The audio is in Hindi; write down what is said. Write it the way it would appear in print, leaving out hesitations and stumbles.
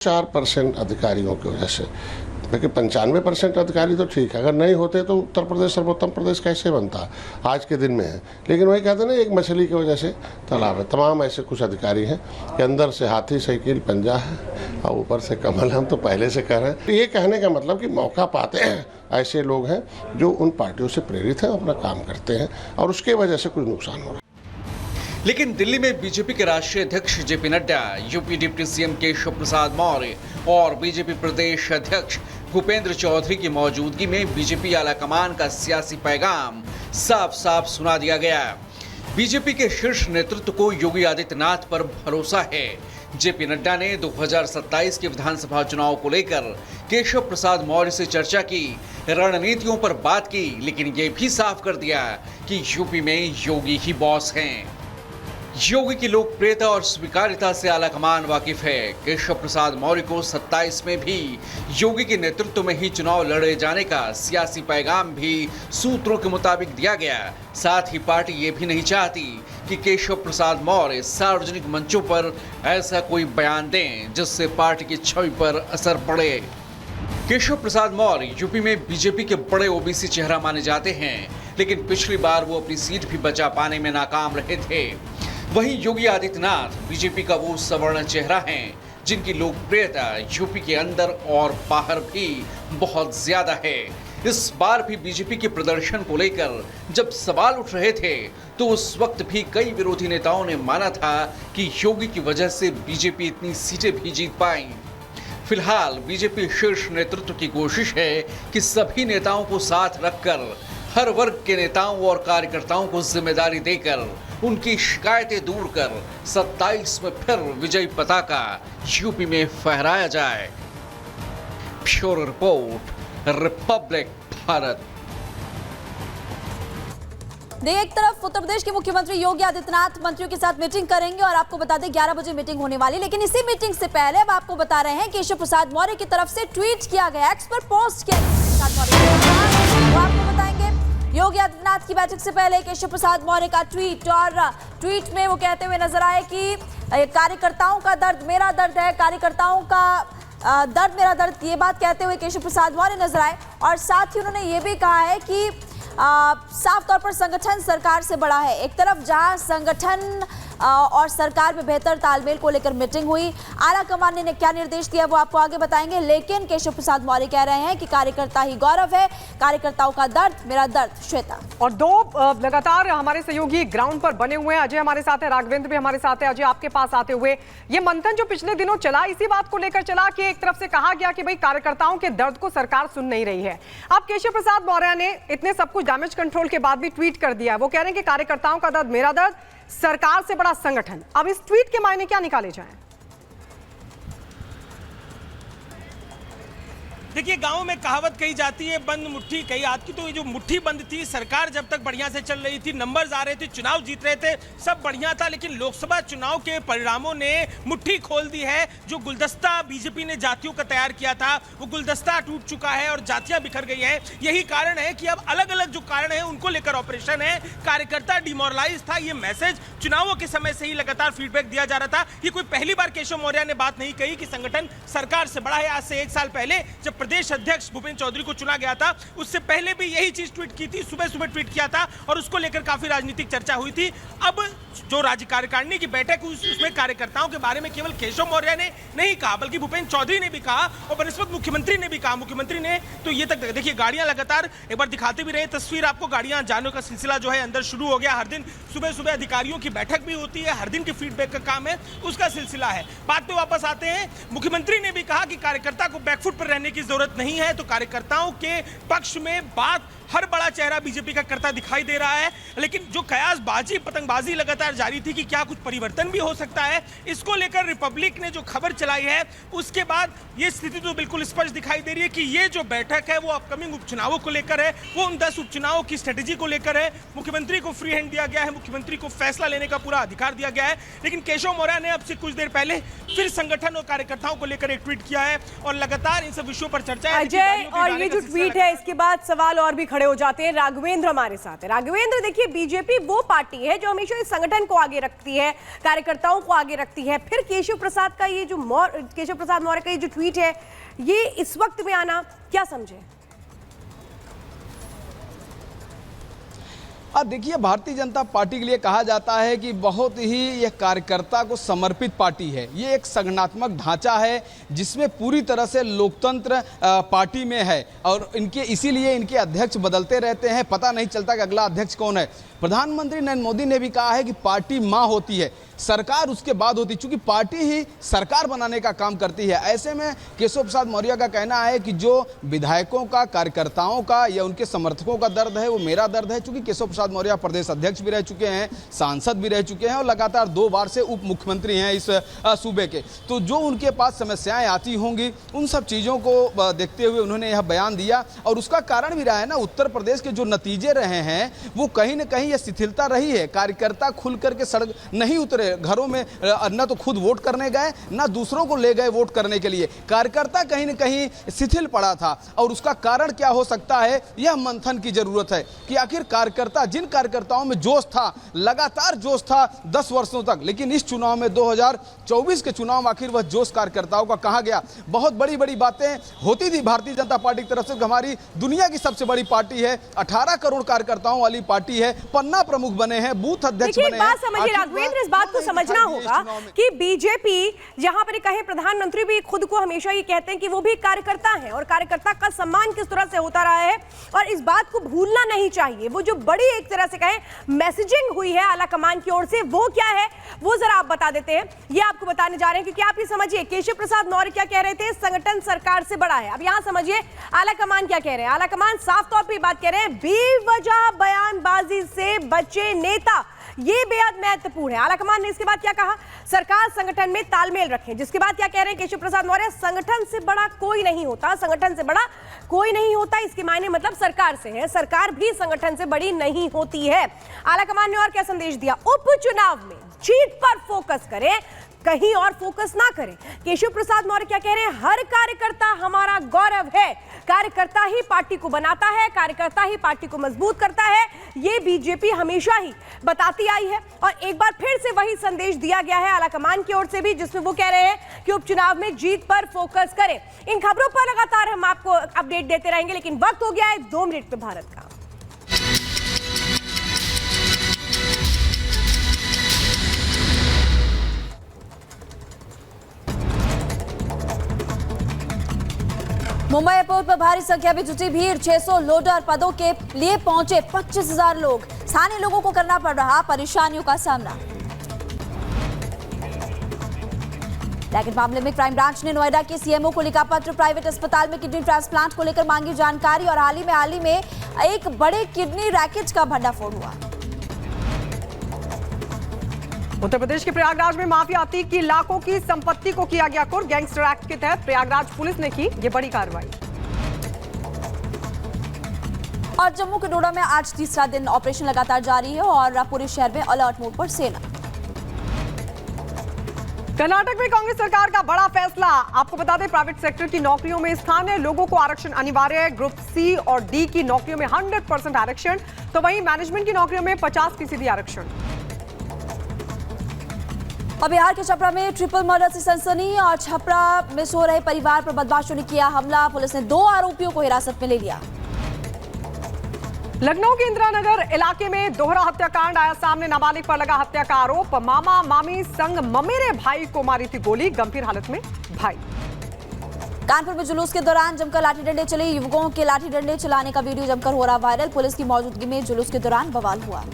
4% अधिकारियों की वजह से, क्योंकि 95% अधिकारी तो ठीक है, अगर नहीं होते तो उत्तर प्रदेश सर्वोत्तम प्रदेश कैसे बनता आज के दिन में है। लेकिन वही कहते हैं ना, एक मछली की वजह से तालाब है। तमाम ऐसे कुछ अधिकारी हैं कि अंदर से हाथी साइकिल पंजा है और ऊपर से कमल। हम तो पहले से कह रहे हैं, ये कहने का मतलब कि मौका पाते हैं ऐसे लोग हैं जो उन पार्टियों से प्रेरित हैं, अपना काम करते हैं और उसके वजह से कुछ नुकसान हो रहा है। लेकिन दिल्ली में बीजेपी के राष्ट्रीय अध्यक्ष JP Nadda, UP deputy CM Keshav Prasad Maurya और बीजेपी प्रदेश अध्यक्ष भूपेंद्र चौधरी की मौजूदगी में बीजेपी आलाकमान का सियासी पैगाम साफ साफ सुना दिया गया। बीजेपी के शीर्ष नेतृत्व को योगी आदित्यनाथ पर भरोसा है। जेपी नड्डा ने 2027 के विधानसभा चुनाव को लेकर केशव प्रसाद मौर्य से चर्चा की, रणनीतियों पर बात की, लेकिन ये भी साफ कर दिया कि यूपी में योगी ही बॉस हैं। योगी की लोकप्रियता और स्वीकार्यता से आलाकमान वाकिफ है। केशव प्रसाद मौर्य को 27 में भी योगी के नेतृत्व में ही चुनाव लड़े जाने का सियासी पैगाम भी सूत्रों के मुताबिक दिया गया। साथ ही पार्टी ये भी नहीं चाहती कि केशव प्रसाद मौर्य सार्वजनिक मंचों पर ऐसा कोई बयान दें जिससे पार्टी की छवि पर असर पड़े। केशव प्रसाद मौर्य यूपी में बीजेपी के बड़े ओबीसी चेहरा माने जाते हैं, लेकिन पिछली बार वो अपनी सीट भी बचा पाने में नाकाम रहे थे। वहीं योगी आदित्यनाथ बीजेपी का वो सवर्ण चेहरा हैं जिनकी लोकप्रियता यूपी के अंदर और बाहर भी बहुत ज्यादा है। इस बार भी बीजेपी के प्रदर्शन को लेकर जब सवाल उठ रहे थे तो उस वक्त भी कई विरोधी नेताओं ने माना था कि योगी की वजह से बीजेपी इतनी सीटें भी जीत पाई। फिलहाल बीजेपी शीर्ष नेतृत्व की कोशिश है कि सभी नेताओं को साथ रखकर हर वर्ग के नेताओं और कार्यकर्ताओं को जिम्मेदारी देकर उनकी शिकायतें दूर कर 27 में फिर विजयी पताका यूपी में फहराया जाए। Bureau report, Republic Bharat. देखिए, एक तरफ उत्तर प्रदेश के मुख्यमंत्री योगी आदित्यनाथ मंत्रियों के साथ मीटिंग करेंगे और आपको बता दें 11 बजे मीटिंग होने वाली। लेकिन इसी मीटिंग से पहले अब आपको बता रहे हैं केशव प्रसाद मौर्य की तरफ से ट्वीट किया गया, एक्स पर पोस्ट किया गया। आपको बताएंगे योगी आदित्यनाथ की बैठक से पहले केशव प्रसाद मौर्य का ट्वीट, और ट्वीट में वो कहते हुए नजर आए कि कार्यकर्ताओं का दर्द मेरा दर्द है, कार्यकर्ताओं का दर्द मेरा दर्द, ये बात कहते हुए केशव प्रसाद मौर्य नजर आए। और साथ ही उन्होंने ये भी कहा है कि साफ तौर पर संगठन सरकार से बड़ा है। एक तरफ जहां संगठन और सरकार में बेहतर तालमेल को लेकर मीटिंग हुई, आला कमान ने क्या निर्देश दिया वो आपको आगे बताएंगे। लेकिन केशव प्रसाद मौर्य कह रहे हैं कि कार्यकर्ता ही गौरव है, कार्यकर्ताओं का दर्द मेरा दर्द। श्वेता, और दो लगातार हमारे सहयोगी ग्राउंड पर बने हुए हैं। अजय हमारे साथ है, राघवेंद्र भी हमारे साथ है। अजय, आपके पास आते हुए ये मंथन जो पिछले दिनों चला, इसी बात को लेकर चला कि एक तरफ से कहा गया कि भाई कार्यकर्ताओं के दर्द को सरकार सुन नहीं रही है। अब केशव प्रसाद मौर्य ने इतने सब कुछ डैमेज कंट्रोल के बाद भी ट्वीट कर दिया। वो कह रहे हैं कि कार्यकर्ताओं का दर्द मेरा दर्द, सरकार से बड़ा संगठन। अब इस ट्वीट के मायने क्या निकाले जाएं? देखिए, गांव में कहावत कही जाती है, बंद मुट्ठी कही हाथ की। तो ये जो मुट्ठी बंद थी, सरकार जब तक बढ़िया से चल रही थी, नंबर्स आ रहे थे, चुनाव जीत रहे थे, सब बढ़िया था। लेकिन लोकसभा चुनाव के परिणामों ने मुट्ठी खोल दी है। जो गुलदस्ता बीजेपी ने जातियों का तैयार किया था, वो गुलदस्ता टूट चुका है और जातियां बिखर गई हैं। यही कारण है कि अब अलग अलग जो कारण है उनको लेकर ऑपरेशन है। कार्यकर्ता डिमोरलाइज था, ये मैसेज चुनावों के समय से ही लगातार फीडबैक दिया जा रहा था। ये कोई पहली बार केशव मौर्य ने बात नहीं कही कि संगठन सरकार से बड़ा है। आज से 1 साल पहले जब प्रदेश अध्यक्ष भूपेंद्र चौधरी को चुना गया था, उससे पहले भी यही चीज ट्वीट की थी, सुबह सुबह ट्वीट किया था और उसको लेकर काफी राजनीतिक चर्चा हुई थी। अब जो राज्य कार्यकारिणी की बैठक हुई, उसमें कार्यकर्ताओं के बारे में केवल केशव मौर्य ने नहीं कहा, बल्कि भूपेंद्र चौधरी ने भी कहा और बनस्पत मुख्यमंत्री ने भी कहा। मुख्यमंत्री ने तो ये तक, देखिए गाड़ियां लगातार एक बार दिखाते भी रहे तस्वीर आपको, गाड़ियां जाने का सिलसिला जो है अंदर शुरू हो गया। हर दिन सुबह सुबह अधिकारियों की बैठक भी होती है, हर दिन के फीडबैक का काम है, उसका सिलसिला है। बात पे वापस आते हैं, मुख्यमंत्री ने भी कहा कि कार्यकर्ता को बैकफुट पर रहने की जरूरत नहीं है। तो कार्यकर्ताओं के पक्ष में बात हर बड़ा चेहरा बीजेपी का करता दिखाई दे रहा है। लेकिन जो कयासबाजी, पतंगबाजी लगातार जारी थी कि क्या कुछ परिवर्तन भी हो सकता है, इसको लेकर रिपब्लिक ने जो खबर चलाई है, उसके बाद ये स्थिति तो बिल्कुल स्पष्ट दिखाई दे रही है कि ये जो बैठक है वो अपकमिंग उपचुनावों को लेकर है, वो उन 10 उपचुनावों की स्ट्रेटेजी को लेकर है। मुख्यमंत्री को फ्री हैंड दिया गया है, मुख्यमंत्री को फैसला लेने का पूरा अधिकार दिया गया है। लेकिन केशव मौर्य ने अब से कुछ देर पहले फिर संगठन और कार्यकर्ताओं को लेकर एक ट्वीट किया है और लगातार इन सब विषयों पर चर्चा है। अजय, और ये जो ट्वीट है, इसके बाद सवाल और भी खड़े खड़े हो जाते हैं। राघवेंद्र हमारे साथ है। राघवेंद्र, देखिए, बीजेपी वो पार्टी है जो हमेशा इस संगठन को आगे रखती है, कार्यकर्ताओं को आगे रखती है। फिर केशव प्रसाद मौर्य का ये जो ट्वीट है, ये इस वक्त में आना क्या समझे? अब देखिए, भारतीय जनता पार्टी के लिए कहा जाता है कि बहुत ही यह कार्यकर्ता को समर्पित पार्टी है। ये एक संगठनात्मक ढांचा है जिसमें पूरी तरह से लोकतंत्र पार्टी में है और इसीलिए इनके अध्यक्ष बदलते रहते हैं, पता नहीं चलता कि अगला अध्यक्ष कौन है। प्रधानमंत्री नरेंद्र मोदी ने भी कहा है कि पार्टी माँ होती है, सरकार उसके बाद होती है, क्योंकि पार्टी ही सरकार बनाने का काम करती है। ऐसे में केशव प्रसाद मौर्य का कहना है कि जो विधायकों का, कार्यकर्ताओं का या उनके समर्थकों का दर्द है वो मेरा दर्द है, क्योंकि केशव प्रसाद मौर्य प्रदेश अध्यक्ष भी रह चुके हैं, सांसद भी रह चुके हैं और लगातार 2 बार से उप मुख्यमंत्री हैं इस सूबे के। तो जो उनके पास समस्याएं आती होंगी उन सब चीज़ों को देखते हुए उन्होंने यह बयान दिया। और उसका कारण भी रहा है ना, उत्तर प्रदेश के जो नतीजे रहे हैं वो कहीं ना कहीं यह शिथिलता रही है। कार्यकर्ता खुल करके सड़क नहीं उतरे, घरों में न तो खुद वोट करने गए ना दूसरों को ले गए वोट करने के लिए। कार्यकर्ता कहीं न कहीं शिथिल पड़ा था और उसका कारण क्या हो सकता है, यह मंथन की जरूरत है कि आखिर कार्यकर्ता, जिन कार्यकर्ताओं में जोश था, लगातार जोश था 10 वर्षों तक, लेकिन इस चुनाव में 2024 के चुनाव में आखिर वह जोश कार्यकर्ताओं का कहाँ गया। बहुत बड़ी बड़ी बातें होती थी भारतीय जनता पार्टी की तरफ से, हमारी दुनिया की सबसे बड़ी पार्टी है, 18 करोड़ कार्यकर्ताओं वाली पार्टी है, पन्ना प्रमुख बने हैं, बूथ अध्यक्ष बने हैं। बात समझिए राघवेंद्र, इस बात को समझना होगा कि बीजेपी, जहां पर कहे प्रधानमंत्री भी खुद को हमेशा ये कहते हैं कि वो भी कार्यकर्ता हैं और कार्यकर्ता का सम्मान किस तरह से होता रहा है, और इस बात को भूलना नहीं चाहिए। वो जो बड़ी एक तरह से कहें मैसेजिंग हुई है आला कमान की ओर से, वो क्या है वो जरा आप बता देते हैं। ये आपको बताने जा रहे हैं क्योंकि आप ये समझिए, केशव प्रसाद मौर्य क्या कह रहे थे, संगठन सरकार से बड़ा है। अब यहां समझिए आला कमान क्या कह रहे हैं। आला कमान साफ तौर पर बात कह रहे हैं, बेवजह बयानबाजी से बचे नेता, ये बेहद महत्वपूर्ण है। आलाकमान ने इसके बाद क्या कहा, सरकार संगठन में तालमेल रखें, जिसके बाद क्या कह रहे हैं केशव प्रसाद मौर्य, संगठन से बड़ा कोई नहीं होता, संगठन से बड़ा कोई नहीं होता। इसके मायने मतलब सरकार से है, सरकार भी संगठन से बड़ी नहीं होती है। आलाकमान ने और क्या संदेश दिया, उपचुनाव में जीत पर फोकस करें, कहीं और फोकस ना करें। केशव प्रसाद मौर्य क्या कह रहे हैं, हर कार्यकर्ता हमारा गौरव है, कार्यकर्ता ही पार्टी को बनाता है, कार्यकर्ता ही पार्टी को मजबूत करता है, ये बीजेपी हमेशा ही बताती आई है। और एक बार फिर से वही संदेश दिया गया है आलाकमान की ओर से भी, जिसमें वो कह रहे हैं कि उपचुनाव में जीत पर फोकस करें। इन खबरों पर लगातार हम आपको अपडेट देते रहेंगे, लेकिन वक्त हो गया है 2 मिनट पे भारत का। मुंबई एयरपोर्ट पर भारी संख्या में जुटी भीड़, 600 लोडर पदों के लिए पहुंचे 25,000 लोग। स्थानीय लोगों को करना पड़ रहा परेशानियों का सामना। रैकेट मामले में क्राइम ब्रांच ने नोएडा के सीएमओ को लिखा पत्र, प्राइवेट अस्पताल में किडनी ट्रांसप्लांट को लेकर मांगी जानकारी और हाल ही में एक बड़े किडनी रैकेट का भंडाफोड़ हुआ। उत्तर प्रदेश के प्रयागराज में माफिया अतीक की लाखों की संपत्ति को किया गया कुर्क। गैंगस्टर एक्ट के तहत प्रयागराज पुलिस ने की ये बड़ी कार्रवाई। और जम्मू के डोडा में आज तीसरा दिन ऑपरेशन लगातार जारी है और पूरे शहर में अलर्ट मोड पर सेना। कर्नाटक में कांग्रेस सरकार का बड़ा फैसला, आपको बता दें प्राइवेट सेक्टर की नौकरियों में स्थानीय लोगों को आरक्षण अनिवार्य है। ग्रुप सी और डी की नौकरियों में 100% आरक्षण, तो वहीं मैनेजमेंट की नौकरियों में 50% आरक्षण। और बिहार के छपरा में ट्रिपल मर्डर से सनसनी, और छपरा में सो रहे परिवार पर बदमाशों ने किया हमला, पुलिस ने 2 आरोपियों को हिरासत में ले लिया। लखनऊ के इंदिरानगर इलाके में दोहरा हत्याकांड आया सामने, नाबालिग पर लगा हत्या का आरोप। मामा मामी संग ममेरे भाई को मारी थी गोली, गंभीर हालत में भाई। कानपुर में जुलूस के दौरान जमकर लाठी डंडे चले, युवकों के लाठी डंडे चलाने का वीडियो जमकर हो रहा वायरल, पुलिस की मौजूदगी में जुलूस के दौरान बवाल हुआ।